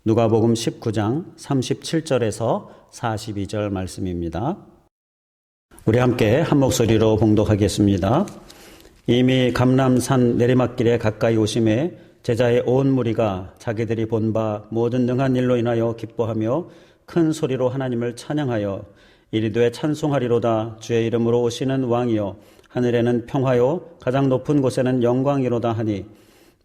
누가복음 19장 37절에서 42절 말씀입니다. 우리 함께 한 목소리로 봉독하겠습니다. 이미 감람산 내리막길에 가까이 오심에 제자의 온 무리가 자기들이 본 바 모든 능한 일로 인하여 기뻐하며 큰 소리로 하나님을 찬양하여 이르되 찬송하리로다. 주의 이름으로 오시는 왕이여, 하늘에는 평화요 가장 높은 곳에는 영광이로다 하니,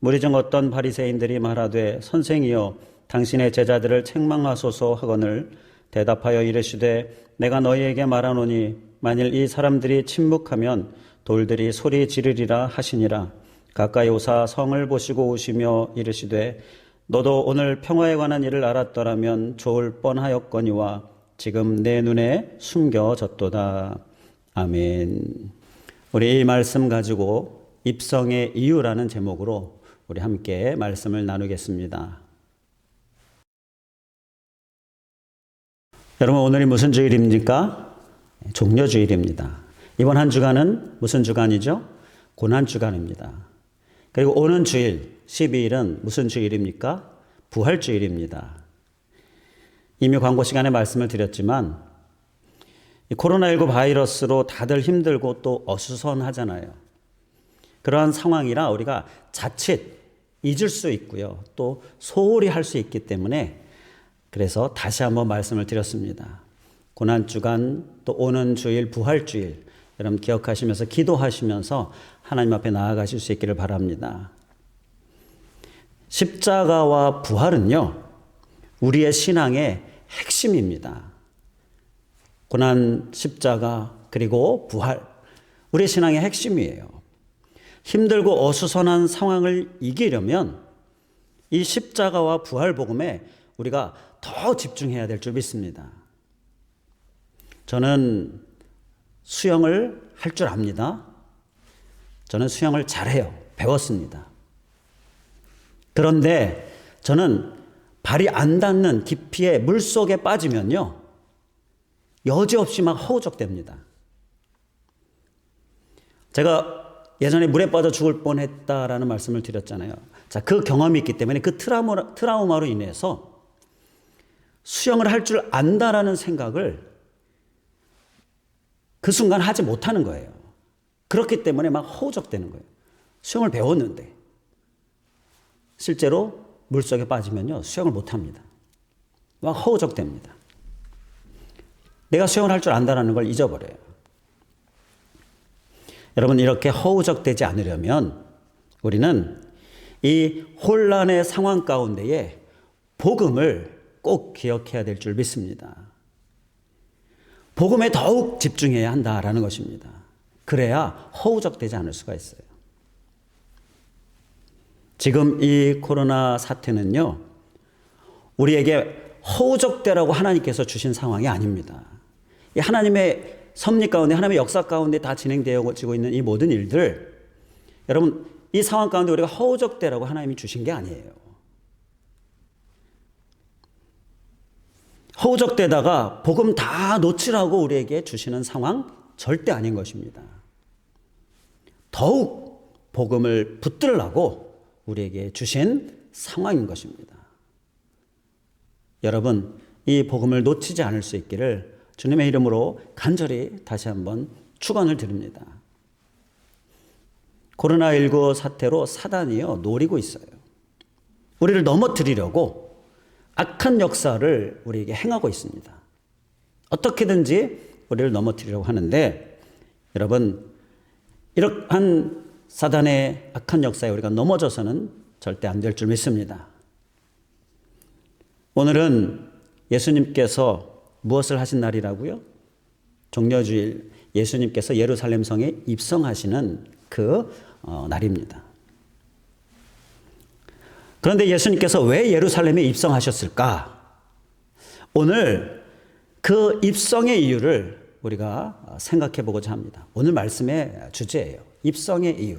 무리 중 어떤 바리새인들이 말하되 선생이여 당신의 제자들을 책망하소서 하거늘 대답하여 이르시되 내가 너희에게 말하노니 만일 이 사람들이 침묵하면 돌들이 소리 지르리라 하시니라. 가까이 오사 성을 보시고 오시며 이르시되 너도 오늘 평화에 관한 일을 알았더라면 좋을 뻔하였거니와 지금 내 눈에 숨겨졌도다. 아멘. 우리 이 말씀 가지고 입성의 이유라는 제목으로 우리 함께 말씀을 나누겠습니다. 여러분, 오늘이 무슨 주일입니까? 종려주일입니다. 이번 한 주간은 무슨 주간이죠? 고난주간입니다. 그리고 오는 주일 12일은 무슨 주일입니까? 부활주일입니다. 이미 광고 시간에 말씀을 드렸지만 코로나19 바이러스로 다들 힘들고 또 어수선하잖아요. 그러한 상황이라 우리가 자칫 잊을 수 있고요. 또 소홀히 할 수 있기 때문에 그래서 다시 한번 말씀을 드렸습니다. 고난주간 또 오는 주일 부활주일 여러분 기억하시면서 기도하시면서 하나님 앞에 나아가실 수 있기를 바랍니다. 십자가와 부활은요, 우리의 신앙의 핵심입니다. 고난, 십자가, 그리고 부활, 우리의 신앙의 핵심이에요. 힘들고 어수선한 상황을 이기려면 이 십자가와 부활 복음에 우리가 더 집중해야 될 줄 믿습니다. 저는 수영을 할 줄 압니다. 저는 수영을 잘해요. 배웠습니다. 그런데 저는 발이 안 닿는 깊이의 물속에 빠지면요, 여지없이 막 허우적댑니다. 제가 예전에 물에 빠져 죽을 뻔했다라는 말씀을 드렸잖아요. 자, 그 경험이 있기 때문에 그 트라우마로 인해서 수영을 할 줄 안다라는 생각을 그 순간 하지 못하는 거예요. 그렇기 때문에 막 허우적대는 거예요. 수영을 배웠는데 실제로 물속에 빠지면요, 수영을 못합니다. 막 허우적댑니다. 내가 수영을 할 줄 안다라는 걸 잊어버려요. 여러분, 이렇게 허우적대지 않으려면 우리는 이 혼란의 상황 가운데에 복음을 꼭 기억해야 될 줄 믿습니다. 복음에 더욱 집중해야 한다라는 것입니다. 그래야 허우적대지 않을 수가 있어요. 지금 이 코로나 사태는요, 우리에게 허우적대라고 하나님께서 주신 상황이 아닙니다. 이 하나님의 섭리 가운데, 하나님의 역사 가운데 다 진행되어지고 있는 이 모든 일들, 여러분, 이 상황 가운데 우리가 허우적대라고 하나님이 주신 게 아니에요. 허우적대다가 복음 다 놓치라고 우리에게 주시는 상황 절대 아닌 것입니다. 더욱 복음을 붙들라고 우리에게 주신 상황인 것입니다. 여러분, 이 복음을 놓치지 않을 수 있기를 주님의 이름으로 간절히 다시 한번 축원을 드립니다. 코로나19 사태로 사단이요, 노리고 있어요. 우리를 넘어뜨리려고 악한 역사를 우리에게 행하고 있습니다. 어떻게든지 우리를 넘어뜨리려고 하는데, 여러분, 이러한 사단의 악한 역사에 우리가 넘어져서는 절대 안 될 줄 믿습니다. 오늘은 예수님께서 무엇을 하신 날이라고요? 종려주일, 예수님께서 예루살렘 성에 입성하시는 그 날입니다. 그런데 예수님께서 왜 예루살렘에 입성하셨을까? 오늘 그 입성의 이유를 우리가 생각해 보고자 합니다. 오늘 말씀의 주제예요. 입성의 이유.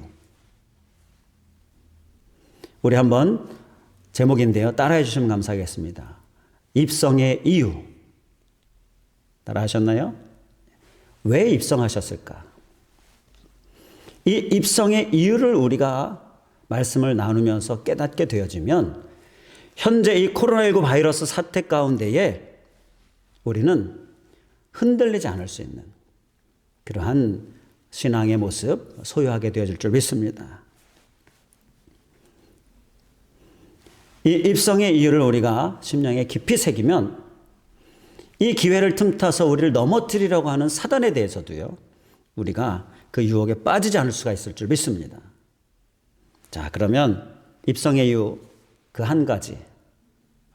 우리 한번 제목인데요, 따라해 주시면 감사하겠습니다. 입성의 이유. 따라 하셨나요? 왜 입성하셨을까? 이 입성의 이유를 우리가 말씀을 나누면서 깨닫게 되어지면 현재 이 코로나19 바이러스 사태 가운데에 우리는 흔들리지 않을 수 있는 그러한 신앙의 모습 소유하게 되어질 줄 믿습니다. 이 입성의 이유를 우리가 심령에 깊이 새기면 이 기회를 틈타서 우리를 넘어뜨리려고 하는 사단에 대해서도요, 우리가 그 유혹에 빠지지 않을 수가 있을 줄 믿습니다. 자, 그러면 입성의 이유 그 한 가지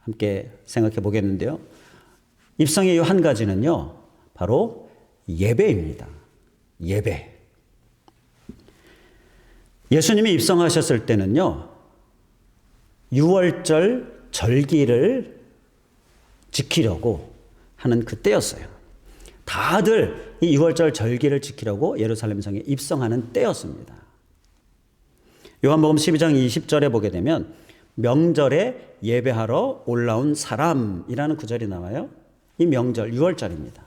함께 생각해 보겠는데요. 입성의 이유 한 가지는요, 바로 예배입니다. 예배. 예수님이 입성하셨을 때는요, 6월절 절기를 지키려고 하는 그때였어요. 다들 이 6월절 절기를 지키려고 예루살렘 성에 입성하는 때였습니다. 요한복음 12장 20절에 보게 되면 명절에 예배하러 올라온 사람이라는 구절이 나와요. 이 명절 6월절입니다.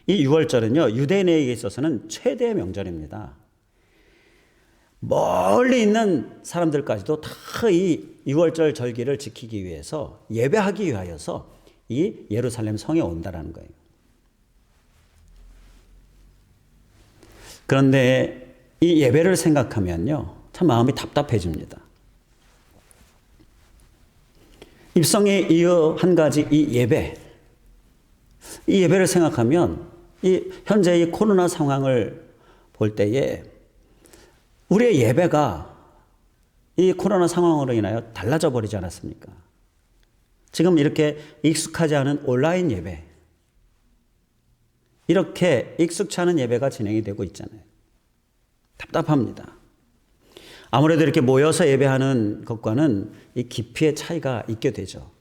이 6월절은요, 유대인에게 있어서는 최대의 명절입니다. 멀리 있는 사람들까지도 다 이 6월절 절기를 지키기 위해서 예배하기 위하여서 이 예루살렘 성에 온다라는 거예요. 그런데 이 예배를 생각하면요, 참 마음이 답답해집니다. 입성의 이유 한 가지 이 예배를 생각하면 이 현재 이 코로나 상황을 볼 때에 우리의 예배가 이 코로나 상황으로 인하여 달라져 버리지 않았습니까? 지금 이렇게 익숙하지 않은 온라인 예배, 이렇게 익숙치 않은 예배가 진행이 되고 있잖아요. 답답합니다. 아무래도 이렇게 모여서 예배하는 것과는 이 깊이의 차이가 있게 되죠.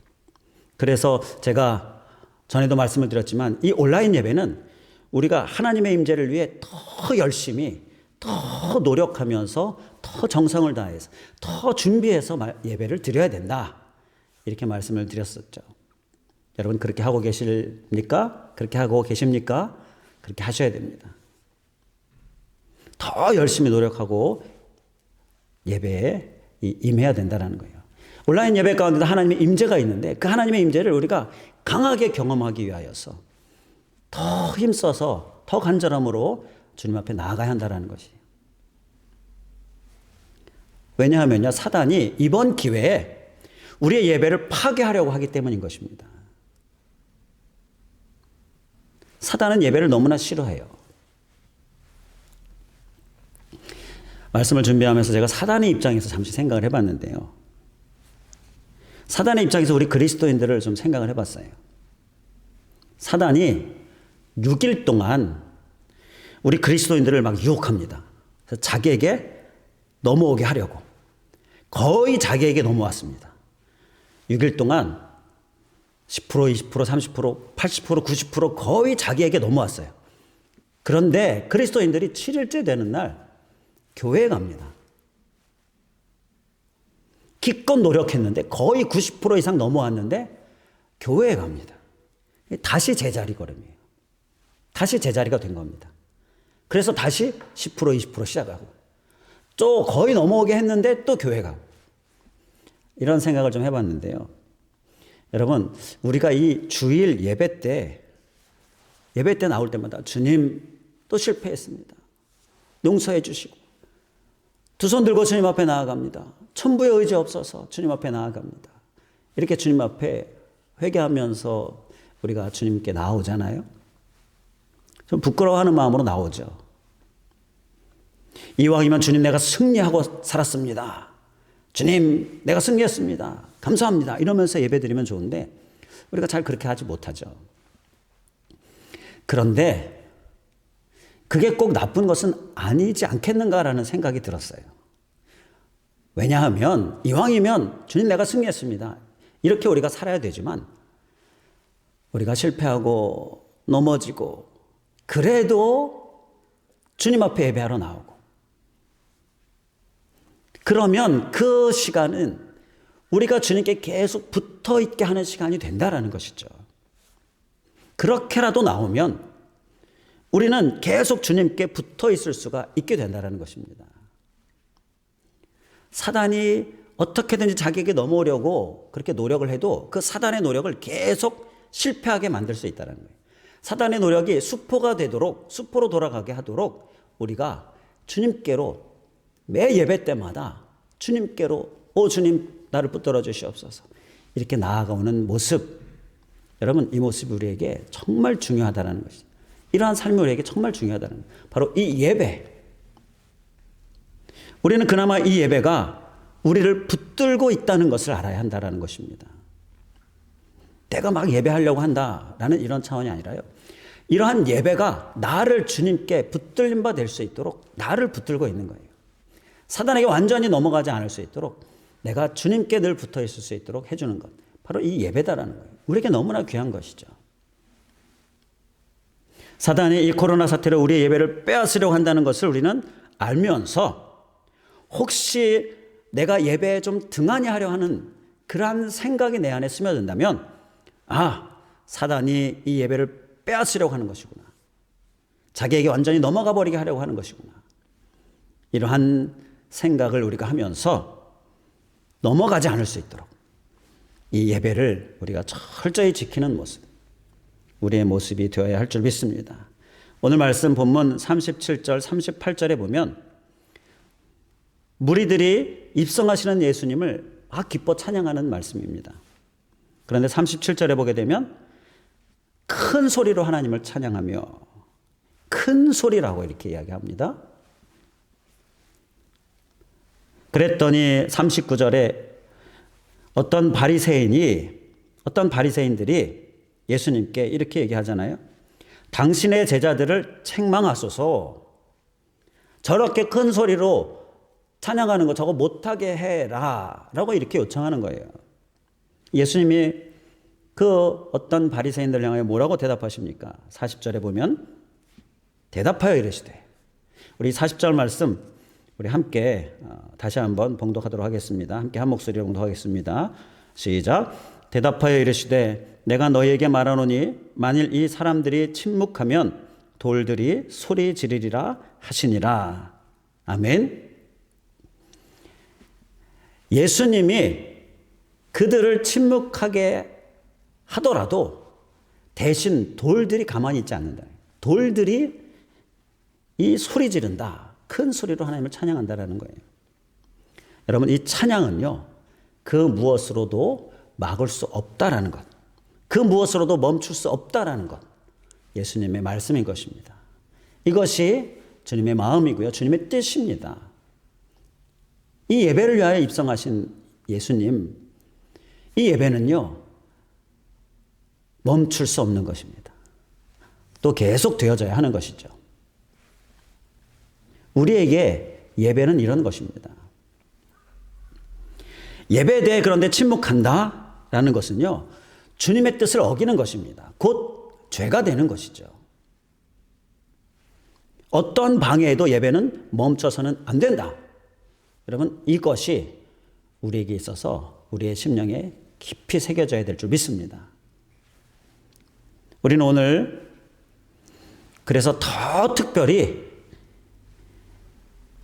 그래서 제가 전에도 말씀을 드렸지만 이 온라인 예배는 우리가 하나님의 임재를 위해 더 열심히, 더 노력하면서, 더 정성을 다해서, 더 준비해서 예배를 드려야 된다. 이렇게 말씀을 드렸었죠. 여러분 그렇게 하고 계십니까? 그렇게 하고 계십니까? 그렇게 하셔야 됩니다. 더 열심히 노력하고 예배에 임해야 된다는 거예요. 온라인 예배 가운데도 하나님의 임재가 있는데 그 하나님의 임재를 우리가 강하게 경험하기 위하여서 더 힘써서 더 간절함으로 주님 앞에 나아가야 한다는 것이에요. 왜냐하면요, 사단이 이번 기회에 우리의 예배를 파괴하려고 하기 때문인 것입니다. 사단은 예배를 너무나 싫어해요. 말씀을 준비하면서 제가 사단의 입장에서 잠시 생각을 해봤는데요. 사단의 입장에서 우리 그리스도인들을 좀 생각을 해봤어요. 사단이 6일 동안 우리 그리스도인들을 막 유혹합니다. 그래서 자기에게 넘어오게 하려고. 거의 자기에게 넘어왔습니다. 6일 동안 10%, 20%, 30%, 80%, 90% 거의 자기에게 넘어왔어요. 그런데 그리스도인들이 7일째 되는 날 교회에 갑니다. 기껏 노력했는데 거의 90% 이상 넘어왔는데 교회에 갑니다. 다시 제자리 걸음이에요. 다시 제자리가 된 겁니다. 그래서 다시 10%, 20% 시작하고 또 거의 넘어오게 했는데 또 교회 가고 이런 생각을 좀 해봤는데요. 여러분 우리가 이 주일 예배 때 나올 때마다 주님 또 실패했습니다. 용서해 주시고 두 손 들고 주님 앞에 나아갑니다. 천부의 의지 없어서 주님 앞에 나아갑니다. 이렇게 주님 앞에 회개하면서 우리가 주님께 나오잖아요. 좀 부끄러워하는 마음으로 나오죠. 이왕이면 주님 내가 승리하고 살았습니다. 주님 내가 승리했습니다. 감사합니다. 이러면서 예배드리면 좋은데 우리가 잘 그렇게 하지 못하죠. 그런데 그게 꼭 나쁜 것은 아니지 않겠는가라는 생각이 들었어요. 왜냐하면 이왕이면 주님 내가 승리했습니다. 이렇게 우리가 살아야 되지만 우리가 실패하고 넘어지고 그래도 주님 앞에 예배하러 나오고 그러면 그 시간은 우리가 주님께 계속 붙어 있게 하는 시간이 된다라는 것이죠. 그렇게라도 나오면 우리는 계속 주님께 붙어 있을 수가 있게 된다는 것입니다. 사단이 어떻게든지 자기에게 넘어오려고 그렇게 노력을 해도 그 사단의 노력을 계속 실패하게 만들 수 있다는 거예요. 사단의 노력이 수포가 되도록, 수포로 돌아가게 하도록 우리가 주님께로 매 예배 때마다 주님께로 주님 나를 붙들어 주시옵소서 이렇게 나아가오는 모습, 여러분 이 모습이 우리에게 정말 중요하다는 것이죠. 이러한 삶이 우리에게 정말 중요하다는 거예요. 바로 이 예배. 우리는 그나마 이 예배가 우리를 붙들고 있다는 것을 알아야 한다는 것입니다. 내가 막 예배하려고 한다라는 이런 차원이 아니라요. 이러한 예배가 나를 주님께 붙들림 바 될 수 있도록 나를 붙들고 있는 거예요. 사단에게 완전히 넘어가지 않을 수 있도록 내가 주님께 늘 붙어 있을 수 있도록 해주는 것. 바로 이 예배다라는 거예요. 우리에게 너무나 귀한 것이죠. 사단이 이 코로나 사태로 우리의 예배를 빼앗으려고 한다는 것을 우리는 알면서 혹시 내가 예배에 좀 등한히 하려 하는 그러한 생각이 내 안에 스며든다면 사단이 이 예배를 빼앗으려고 하는 것이구나. 자기에게 완전히 넘어가 버리게 하려고 하는 것이구나. 이러한 생각을 우리가 하면서 넘어가지 않을 수 있도록 이 예배를 우리가 철저히 지키는 모습, 우리의 모습이 되어야 할 줄 믿습니다. 오늘 말씀 본문 37절, 38절에 보면 무리들이 입성하시는 예수님을 기뻐 찬양하는 말씀입니다. 그런데 37절에 보게 되면 큰 소리로 하나님을 찬양하며, 큰 소리라고 이렇게 이야기합니다. 그랬더니 39절에 어떤 바리새인들이 예수님께 이렇게 얘기하잖아요. 당신의 제자들을 책망하소서. 저렇게 큰 소리로 찬양하는 거 저거 못하게 해라 라고 이렇게 요청하는 거예요. 예수님이 그 어떤 바리새인들 향하여 뭐라고 대답하십니까? 40절에 보면 대답하여 이르시되, 우리 40절 말씀 우리 함께 다시 한번 봉독하도록 하겠습니다. 함께 한 목소리로 봉독하겠습니다. 시작. 대답하여 이르시되 내가 너희에게 말하노니 만일 이 사람들이 침묵하면 돌들이 소리 지르리라 하시니라. 아멘. 예수님이 그들을 침묵하게 하더라도 대신 돌들이 가만히 있지 않는다. 돌들이 이 소리 지른다. 큰 소리로 하나님을 찬양한다라는 거예요. 여러분, 이 찬양은요, 그 무엇으로도 막을 수 없다라는 것, 그 무엇으로도 멈출 수 없다라는 것, 예수님의 말씀인 것입니다. 이것이 주님의 마음이고요, 주님의 뜻입니다. 이 예배를 위하여 입성하신 예수님, 이 예배는요, 멈출 수 없는 것입니다. 또 계속 되어져야 하는 것이죠. 우리에게 예배는 이런 것입니다. 예배에 대해 그런데 침묵한다라는 것은요, 주님의 뜻을 어기는 것입니다. 곧 죄가 되는 것이죠. 어떤 방해에도 예배는 멈춰서는 안 된다. 여러분, 이것이 우리에게 있어서 우리의 심령에 깊이 새겨져야 될 줄 믿습니다. 우리는 오늘 그래서 더 특별히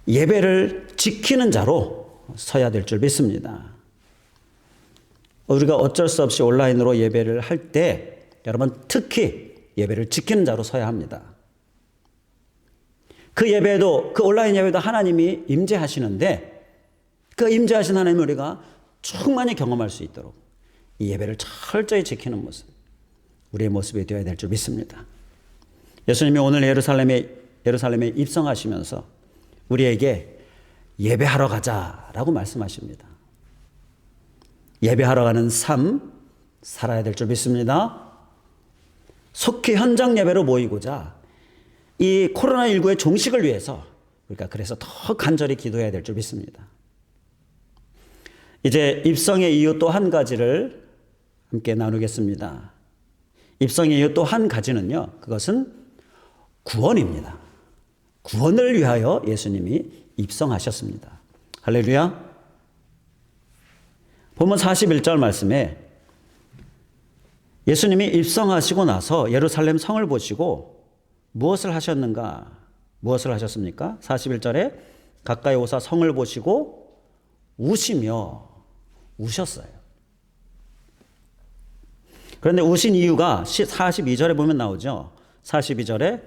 예배를 지키는 자로 서야 될 줄 믿습니다. 우리가 어쩔 수 없이 온라인으로 예배를 할 때 여러분 특히 예배를 지키는 자로 서야 합니다. 그 예배도, 그 온라인 예배도 하나님이 임재하시는데 그 임재하신 하나님을 우리가 충만히 경험할 수 있도록 이 예배를 철저히 지키는 모습, 우리의 모습이 되어야 될 줄 믿습니다. 예수님이 오늘 예루살렘에 입성하시면서 우리에게 예배하러 가자라고 말씀하십니다. 예배하러 가는 삶 살아야 될 줄 믿습니다. 속히 현장 예배로 모이고자 이 코로나19의 종식을 위해서 우리가 그래서 더 간절히 기도해야 될 줄 믿습니다. 이제 입성의 이유 또 한 가지를 함께 나누겠습니다. 입성의 이유 또 한 가지는요, 그것은 구원입니다. 구원을 위하여 예수님이 입성하셨습니다. 할렐루야. 본문 41절 말씀에 예수님이 입성하시고 나서 예루살렘 성을 보시고 무엇을 하셨는가? 무엇을 하셨습니까? 41절에 가까이 오사 성을 보시고 우시며 우셨어요. 그런데 우신 이유가 42절에 보면 나오죠. 42절에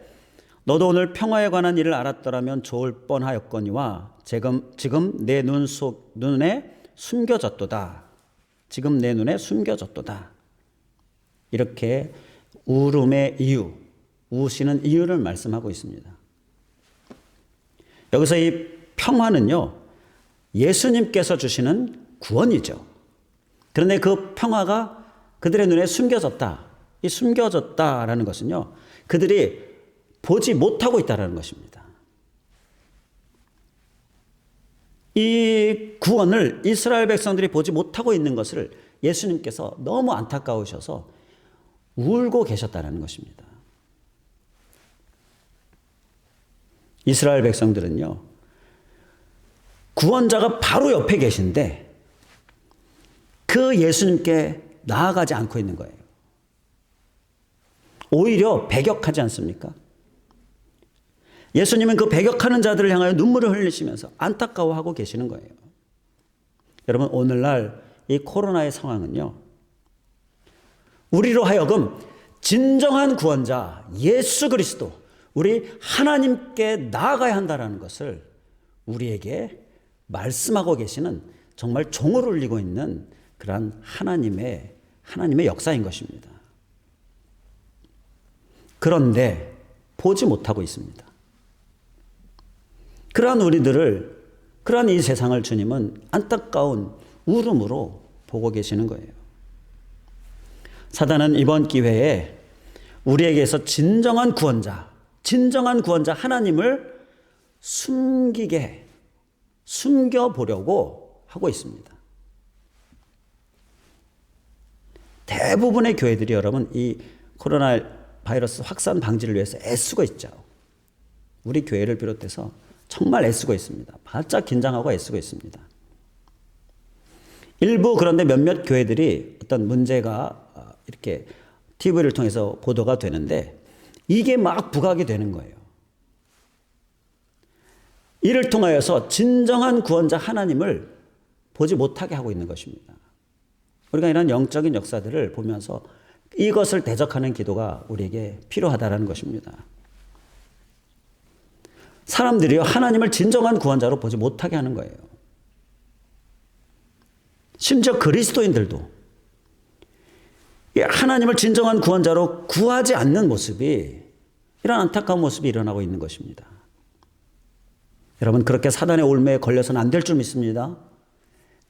너도 오늘 평화에 관한 일을 알았더라면 좋을 뻔하였거니와 지금 내 눈에 숨겨졌도다. 지금 내 눈에 숨겨졌도다. 이렇게 울음의 이유, 우시는 이유를 말씀하고 있습니다. 여기서 이 평화는요, 예수님께서 주시는 구원이죠. 그런데 그 평화가 그들의 눈에 숨겨졌다. 이 숨겨졌다라는 것은요, 그들이 보지 못하고 있다는 것입니다. 이 구원을 이스라엘 백성들이 보지 못하고 있는 것을 예수님께서 너무 안타까우셔서 울고 계셨다는 것입니다. 이스라엘 백성들은요, 구원자가 바로 옆에 계신데 그 예수님께 나아가지 않고 있는 거예요. 오히려 배격하지 않습니까? 예수님은 그 배격하는 자들을 향하여 눈물을 흘리시면서 안타까워하고 계시는 거예요. 여러분, 오늘날 이 코로나의 상황은요, 우리로 하여금 진정한 구원자 예수 그리스도, 우리 하나님께 나아가야 한다는 것을 우리에게 말씀하고 계시는, 정말 종을 울리고 있는 그러한 하나님의 역사인 것입니다. 그런데 보지 못하고 있습니다. 그러한 우리들을, 그러한 이 세상을 주님은 안타까운 울음으로 보고 계시는 거예요. 사단은 이번 기회에 우리에게서 진정한 구원자 하나님을 숨겨보려고 하고 있습니다. 대부분의 교회들이 여러분 이 코로나 바이러스 확산 방지를 위해서 애쓰고 있죠. 우리 교회를 비롯해서 정말 애쓰고 있습니다. 바짝 긴장하고 애쓰고 있습니다. 일부, 그런데 몇몇 교회들이 어떤 문제가 이렇게 TV를 통해서 보도가 되는데 이게 막 부각이 되는 거예요. 이를 통하여서 진정한 구원자 하나님을 보지 못하게 하고 있는 것입니다. 우리가 이런 영적인 역사들을 보면서 이것을 대적하는 기도가 우리에게 필요하다는 것입니다. 사람들이요, 하나님을 진정한 구원자로 보지 못하게 하는 거예요. 심지어 그리스도인들도 하나님을 진정한 구원자로 구하지 않는 모습이, 이런 안타까운 모습이 일어나고 있는 것입니다. 여러분, 그렇게 사단의 올매에 걸려서는 안 될 줄 믿습니다.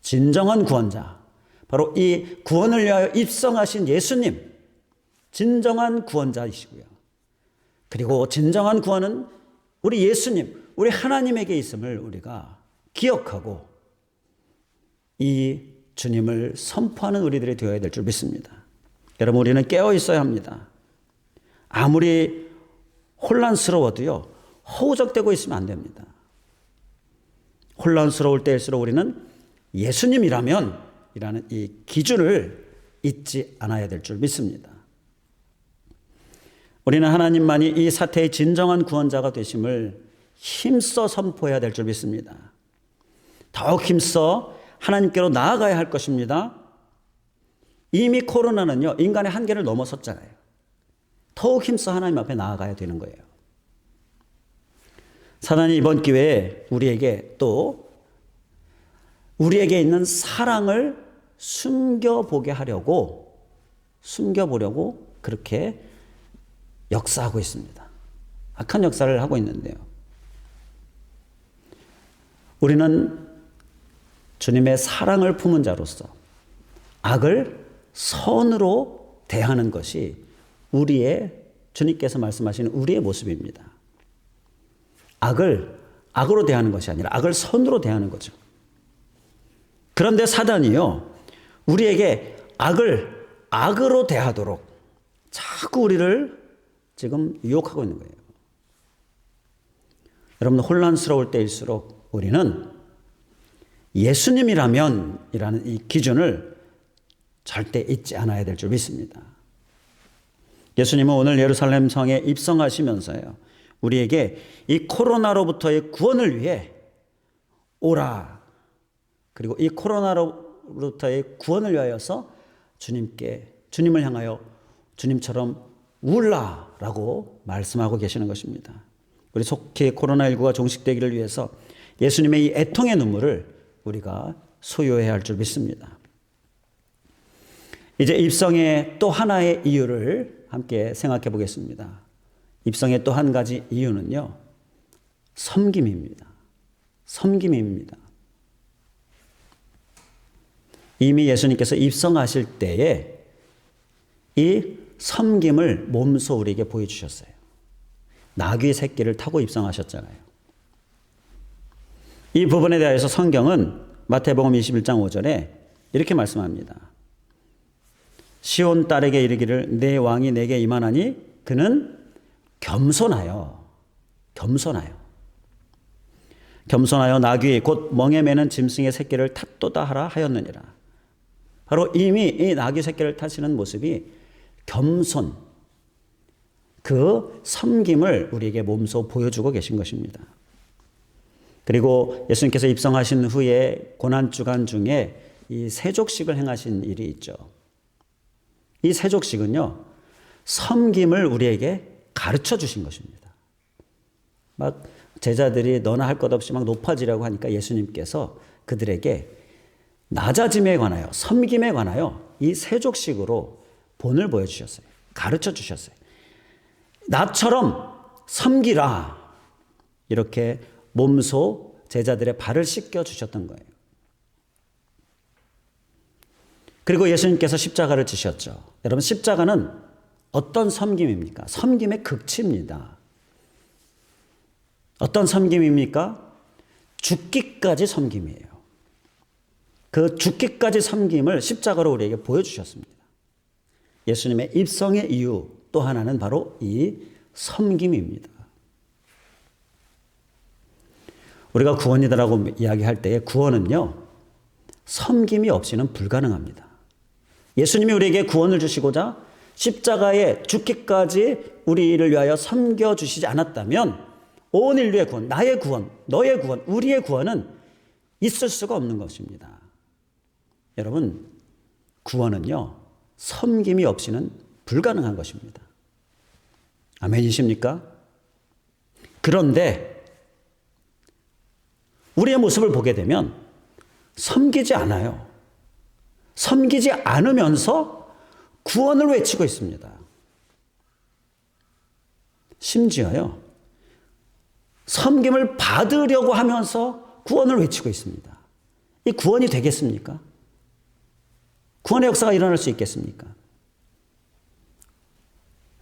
진정한 구원자, 바로 이 구원을 위하여 입성하신 예수님, 진정한 구원자이시고요. 그리고 진정한 구원은 우리 예수님, 우리 하나님에게 있음을 우리가 기억하고 이 주님을 선포하는 우리들이 되어야 될 줄 믿습니다. 여러분, 우리는 깨어 있어야 합니다. 아무리 혼란스러워도요, 허우적대고 있으면 안 됩니다. 혼란스러울 때일수록 우리는 예수님이라면 이라는 이 기준을 잊지 않아야 될 줄 믿습니다. 우리는 하나님만이 이 사태의 진정한 구원자가 되심을 힘써 선포해야 될 줄 믿습니다. 더욱 힘써 하나님께로 나아가야 할 것입니다. 이미 코로나는요, 인간의 한계를 넘어섰잖아요. 더욱 힘써 하나님 앞에 나아가야 되는 거예요. 사단이 이번 기회에 우리에게 또 우리에게 있는 사랑을 숨겨보려고 그렇게 역사하고 있습니다. 악한 역사를 하고 있는데요. 우리는 주님의 사랑을 품은 자로서 악을 선으로 대하는 것이 주님께서 말씀하시는 우리의 모습입니다. 악으로 대하는 것이 아니라 악을 선으로 대하는 거죠. 그런데 사단이요, 우리에게 악을 악으로 대하도록 자꾸 우리를 지금 유혹하고 있는 거예요. 여러분, 혼란스러울 때일수록 우리는 예수님이라면 이라는 이 기준을 절대 잊지 않아야 될 줄 믿습니다. 예수님은 오늘 예루살렘 성에 입성하시면서요, 우리에게 이 코로나로부터의 구원을 위해 오라, 그리고 이 코로나로부터의 구원을 위하여서 주님을 향하여 주님처럼 울라라고 말씀하고 계시는 것입니다. 우리 속히 코로나19가 종식되기를 위해서 예수님의 이 애통의 눈물을 우리가 소유해야 할 줄 믿습니다. 이제 입성의 또 하나의 이유를 함께 생각해 보겠습니다. 입성의 또 한 가지 이유는요, 섬김입니다. 섬김입니다. 이미 예수님께서 입성하실 때에 이 섬김을 몸소 우리에게 보여주셨어요. 나귀 새끼를 타고 입성하셨잖아요. 이 부분에 대해서 성경은 마태복음 21장 5절에 이렇게 말씀합니다. 시온 딸에게 이르기를 내 왕이 내게 임하나니 그는 겸손하여 나귀 곧 멍에 매는 짐승의 새끼를 탔도다 하라 하였느니라. 바로 이미 이 나귀 새끼를 타시는 모습이 겸손, 그 섬김을 우리에게 몸소 보여주고 계신 것입니다. 그리고 예수님께서 입성하신 후에 고난주간 중에 이 세족식을 행하신 일이 있죠. 이 세족식은요, 섬김을 우리에게 가르쳐 주신 것입니다. 막 제자들이 너나 할 것 없이 막 높아지려고 하니까 예수님께서 그들에게 낮아짐에 관하여, 섬김에 관하여 이 세족식으로 본을 보여주셨어요. 가르쳐 주셨어요. 나처럼 섬기라. 이렇게 몸소 제자들의 발을 씻겨 주셨던 거예요. 그리고 예수님께서 십자가를 지셨죠. 여러분, 십자가는 어떤 섬김입니까? 섬김의 극치입니다. 어떤 섬김입니까? 죽기까지 섬김이에요. 그 죽기까지 섬김을 십자가로 우리에게 보여주셨습니다. 예수님의 입성의 이유 또 하나는 바로 이 섬김입니다. 우리가 구원이다라고 이야기할 때에 구원은요, 섬김이 없이는 불가능합니다. 예수님이 우리에게 구원을 주시고자 십자가에 죽기까지 우리를 위하여 섬겨주시지 않았다면 온 인류의 구원, 나의 구원, 너의 구원, 우리의 구원은 있을 수가 없는 것입니다. 여러분, 구원은요, 섬김이 없이는 불가능한 것입니다. 아멘이십니까? 그런데 우리의 모습을 보게 되면 섬기지 않아요. 섬기지 않으면서 구원을 외치고 있습니다. 심지어요, 섬김을 받으려고 하면서 구원을 외치고 있습니다. 이 구원이 되겠습니까? 구원의 역사가 일어날 수 있겠습니까?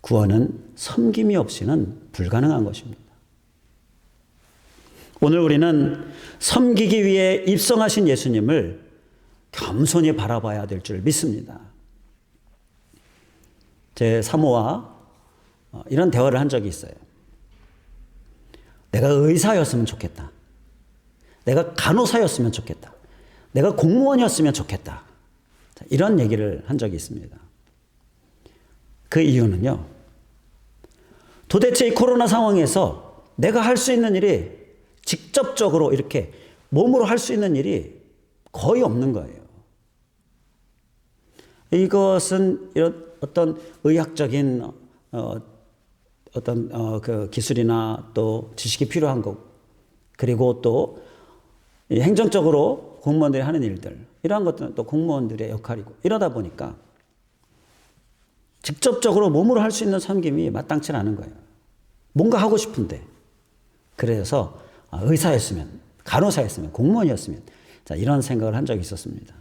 구원은 섬김이 없이는 불가능한 것입니다. 오늘 우리는 섬기기 위해 입성하신 예수님을 겸손히 바라봐야 될 줄 믿습니다. 제 사모와 이런 대화를 한 적이 있어요. 내가 의사였으면 좋겠다. 내가 간호사였으면 좋겠다. 내가 공무원이었으면 좋겠다. 이런 얘기를 한 적이 있습니다. 그 이유는요, 도대체 이 코로나 상황에서 내가 할 수 있는 일이 직접적으로 이렇게 몸으로 할 수 있는 일이 거의 없는 거예요. 이것은 이런 어떤 의학적인 그 기술이나 또 지식이 필요한 것, 그리고 또 행정적으로 공무원들이 하는 일들, 이러한 것들은 또 공무원들의 역할이고, 이러다 보니까 직접적으로 몸으로 할 수 있는 섬김이 마땅치 않은 거예요. 뭔가 하고 싶은데. 그래서 의사였으면, 간호사였으면, 공무원이었으면, 자, 이런 생각을 한 적이 있었습니다.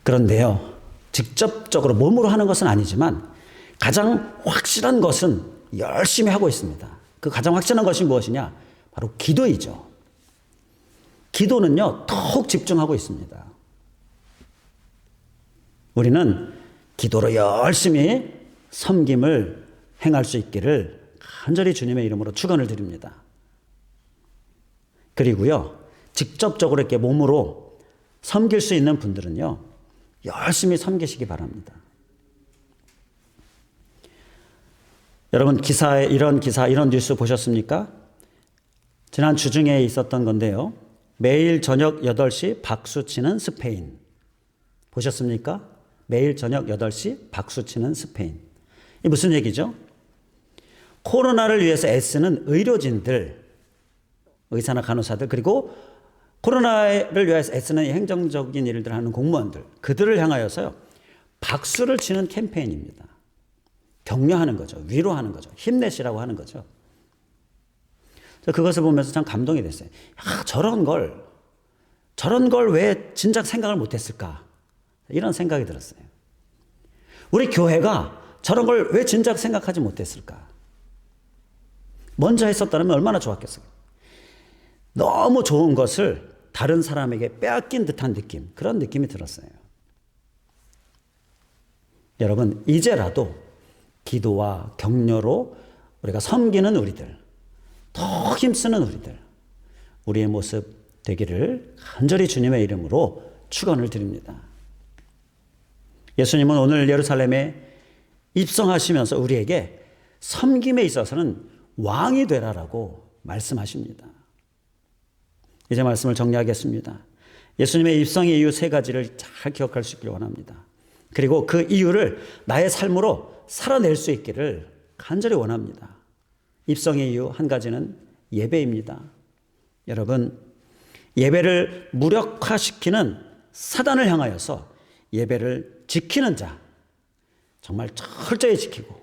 그런데요, 직접적으로 몸으로 하는 것은 아니지만 가장 확실한 것은 열심히 하고 있습니다. 그 가장 확실한 것이 무엇이냐? 바로 기도이죠. 기도는요, 더욱 집중하고 있습니다. 우리는 기도로 열심히 섬김을 행할 수 있기를 간절히 주님의 이름으로 축원을 드립니다. 그리고요, 직접적으로 이렇게 몸으로 섬길 수 있는 분들은요, 열심히 섬기시기 바랍니다. 여러분, 이런 뉴스 보셨습니까? 지난 주중에 있었던 건데요. 매일 저녁 8시 박수 치는 스페인. 보셨습니까? 매일 저녁 8시 박수 치는 스페인. 이게 무슨 얘기죠? 코로나를 위해서 애쓰는 의료진들, 의사나 간호사들, 그리고 코로나를 위해서 애쓰는 행정적인 일들 하는 공무원들, 그들을 향하여서요, 박수를 치는 캠페인입니다. 격려하는 거죠. 위로하는 거죠. 힘내시라고 하는 거죠. 그것을 보면서 참 감동이 됐어요. 야, 저런 걸 왜 진작 생각을 못했을까? 이런 생각이 들었어요. 우리 교회가 저런 걸 왜 진작 생각하지 못했을까? 먼저 했었다면 얼마나 좋았겠어요. 너무 좋은 것을 다른 사람에게 빼앗긴 듯한 느낌, 그런 느낌이 들었어요. 여러분, 이제라도 기도와 격려로 우리가 섬기는 우리들, 더 힘쓰는 우리의 모습 되기를 간절히 주님의 이름으로 축원을 드립니다. 예수님은 오늘 예루살렘에 입성하시면서 우리에게 섬김에 있어서는 왕이 되라라고 말씀하십니다. 이제 말씀을 정리하겠습니다. 예수님의 입성의 이유 3가지를 잘 기억할 수 있기를 원합니다. 그리고 그 이유를 나의 삶으로 살아낼 수 있기를 간절히 원합니다. 입성의 이유 1가지는 예배입니다. 여러분, 예배를 무력화시키는 사단을 향하여서 예배를 지키는 자, 정말 철저히 지키고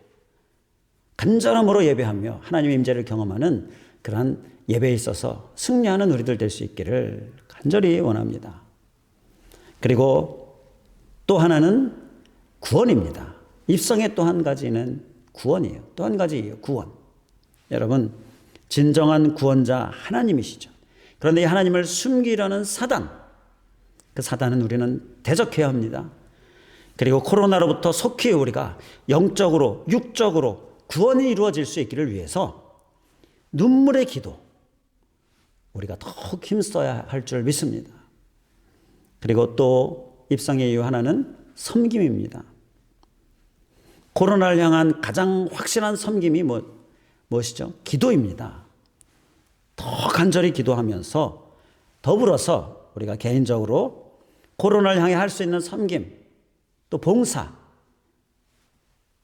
간절함으로 예배하며 하나님의 임재를 경험하는 그러한 예배에 있어서 승리하는 우리들 될 수 있기를 간절히 원합니다. 그리고 또 하나는 구원입니다. 입성의 또 한 가지는 구원이에요. 또 한 가지예요. 구원. 여러분, 진정한 구원자 하나님이시죠. 그런데 이 하나님을 숨기려는 사단, 그 사단은 우리는 대적해야 합니다. 그리고 코로나로부터 속히 우리가 영적으로, 육적으로 구원이 이루어질 수 있기를 위해서 눈물의 기도, 우리가 더욱 힘써야 할 줄 믿습니다. 그리고 또 입성의 이유 하나는 섬김입니다. 코로나를 향한 가장 확실한 섬김이 무엇이죠? 기도입니다. 더 간절히 기도하면서 더불어서 우리가 개인적으로 코로나를 향해 할 수 있는 섬김, 또 봉사,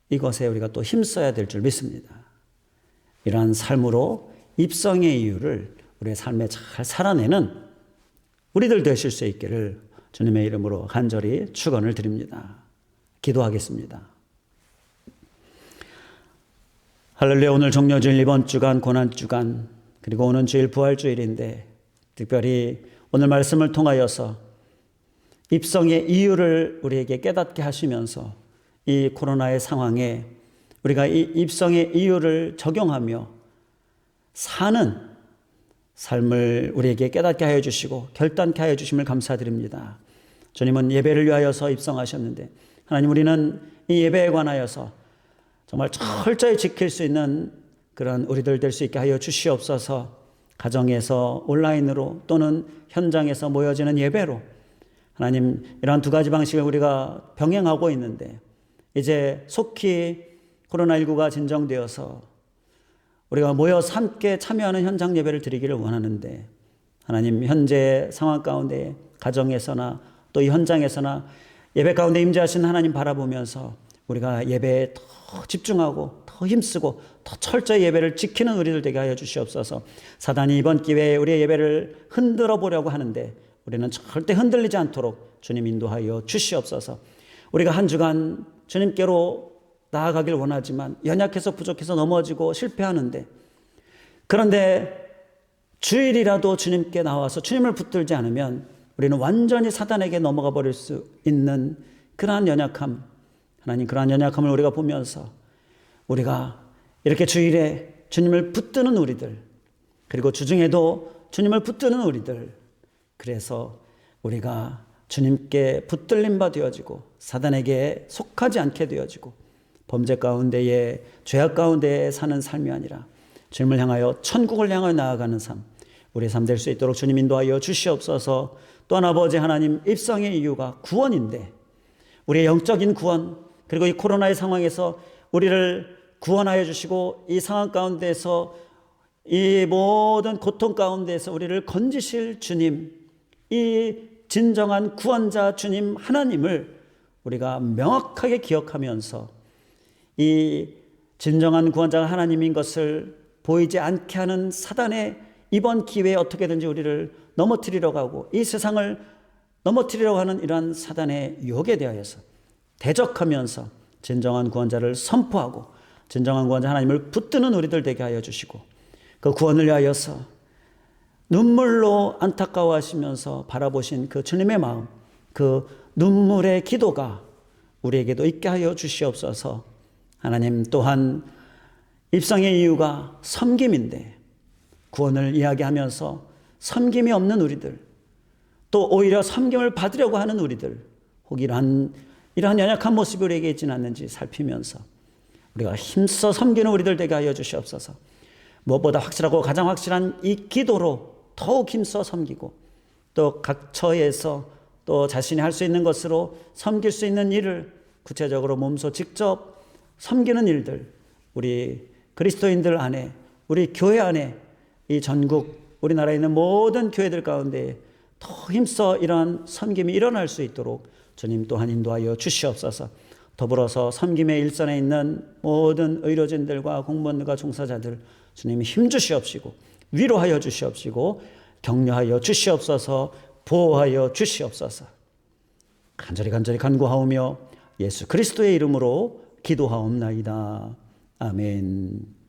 이것에 우리가 또 힘써야 될 줄 믿습니다. 이러한 삶으로 입성의 이유를 우리의 삶에 잘 살아내는 우리들 되실 수 있기를 주님의 이름으로 간절히 축원을 드립니다. 기도하겠습니다. 할렐루야. 오늘 종려주일 이번 주간 고난주간, 그리고 오는 주일 부활주일인데 특별히 오늘 말씀을 통하여서 입성의 이유를 우리에게 깨닫게 하시면서 이 코로나의 상황에 우리가 이 입성의 이유를 적용하며 사는 삶을 우리에게 깨닫게 하여 주시고 결단케 하여 주심을 감사드립니다. 주님은 예배를 위하여서 입성하셨는데 하나님, 우리는 이 예배에 관하여서 정말 철저히 지킬 수 있는 그런 우리들 될 수 있게 하여 주시옵소서. 가정에서 온라인으로 또는 현장에서 모여지는 예배로 하나님, 이러한 2가지 방식을 우리가 병행하고 있는데 이제 속히 코로나19가 진정되어서 우리가 모여서 함께 참여하는 현장 예배를 드리기를 원하는데 하나님, 현재 상황 가운데 가정에서나 또 이 현장에서나 예배 가운데 임재하신 하나님 바라보면서 우리가 예배에 더 집중하고 더 힘쓰고 더 철저히 예배를 지키는 우리들 되게 하여 주시옵소서. 사단이 이번 기회에 우리의 예배를 흔들어 보려고 하는데 우리는 절대 흔들리지 않도록 주님 인도하여 주시옵소서. 우리가 한 주간 주님께로 나아가길 원하지만 연약해서 부족해서 넘어지고 실패하는데, 그런데 주일이라도 주님께 나와서 주님을 붙들지 않으면 우리는 완전히 사단에게 넘어가 버릴 수 있는 그러한 연약함, 하나님, 그러한 연약함을 우리가 보면서 우리가 이렇게 주일에 주님을 붙드는 우리들, 그리고 주중에도 주님을 붙드는 우리들, 그래서 우리가 주님께 붙들림 바 되어지고 사단에게 속하지 않게 되어지고 범죄 가운데에, 죄악 가운데에 사는 삶이 아니라 주님을 향하여 천국을 향하여 나아가는 삶, 우리의 삶 될 수 있도록 주님 인도하여 주시옵소서. 또한 아버지 하나님, 입성의 이유가 구원인데 우리의 영적인 구원, 그리고 이 코로나의 상황에서 우리를 구원하여 주시고 이 상황 가운데에서 이 모든 고통 가운데서 우리를 건지실 주님, 이 진정한 구원자 주님 하나님을 우리가 명확하게 기억하면서 이 진정한 구원자가 하나님인 것을 보이지 않게 하는 사단의 이번 기회에 어떻게든지 우리를 넘어뜨리려고 하고 이 세상을 넘어뜨리려고 하는 이러한 사단의 유혹에 대하여서 대적하면서 진정한 구원자를 선포하고 진정한 구원자 하나님을 붙드는 우리들 되게 하여 주시고 그 구원을 위하여서 눈물로 안타까워하시면서 바라보신 그 주님의 마음, 그 눈물의 기도가 우리에게도 있게 하여 주시옵소서. 하나님, 또한 입성의 이유가 섬김인데 구원을 이야기하면서 섬김이 없는 우리들, 또 오히려 섬김을 받으려고 하는 우리들, 혹 이러한 연약한 모습이 우리에게 있지는 않는지 살피면서 우리가 힘써 섬기는 우리들 되게 하여 주시옵소서. 무엇보다 확실하고 가장 확실한 이 기도로 더욱 힘써 섬기고 또 각 처에서 또 자신이 할 수 있는 것으로 섬길 수 있는 일을 구체적으로 몸소 직접 섬기는 일들, 우리 그리스도인들 안에, 우리 교회 안에, 이 전국 우리나라에 있는 모든 교회들 가운데 더 힘써 이러한 섬김이 일어날 수 있도록 주님 또한 인도하여 주시옵소서. 더불어서 섬김의 일선에 있는 모든 의료진들과 공무원들과 종사자들 주님이 힘주시옵시고 위로하여 주시옵시고 격려하여 주시옵소서. 보호하여 주시옵소서. 간절히 간구하오며 예수 그리스도의 이름으로 기도하옵나이다. 아멘.